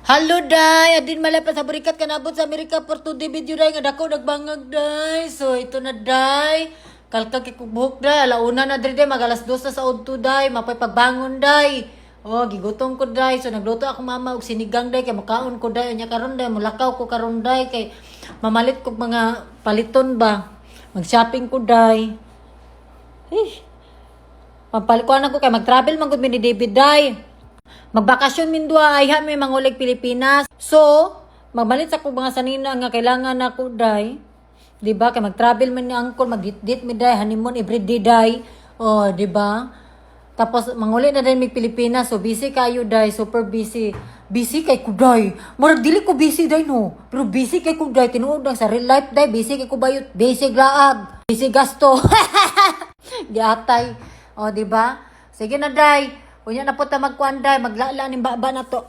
Hello, day. Adin malapit sa burikat kanabot sa Amerika for today video, day. Nga dako nagbangag, day. So, ito na, day. Kalkag kikubuhok, day. Alauna na, day. Mag-alas 2 na sa udto, day. Mapay pagbangon, day. Oh, gigutom ko, day. So, nagluto ako mama og sinigang, day. Kay makaon ko, day. Anya karon, day. Mulakaw ko karon, day. Kay mamalit ko mga paliton ba. Mag-shopping ko, day. Pampalikuan ako kay mag-travel man gud mi ni David, day. Magbakasyon min duha ay ha may mangulig Pilipinas. So, magbalit sa ko mga sanina nga kailangan ako, day. Di ba? Kay mag-travel man ni uncle, mag-date mi, day, honeymoon every day, day. Oh, di ba? Tapos manguli na din mi Pilipinas. So busy kayo, day, super busy. Busy kay ko, day. Murag dili ko busy, day, no. Pero busy kay ko, day, tinuod lang sa real life, day. Busy kay ko bayot, busy glaag, busy gasto. Giatay. Oh, di ba? Sige na, day. Kunya na po ta magkuan, day, maglala ning baba na to.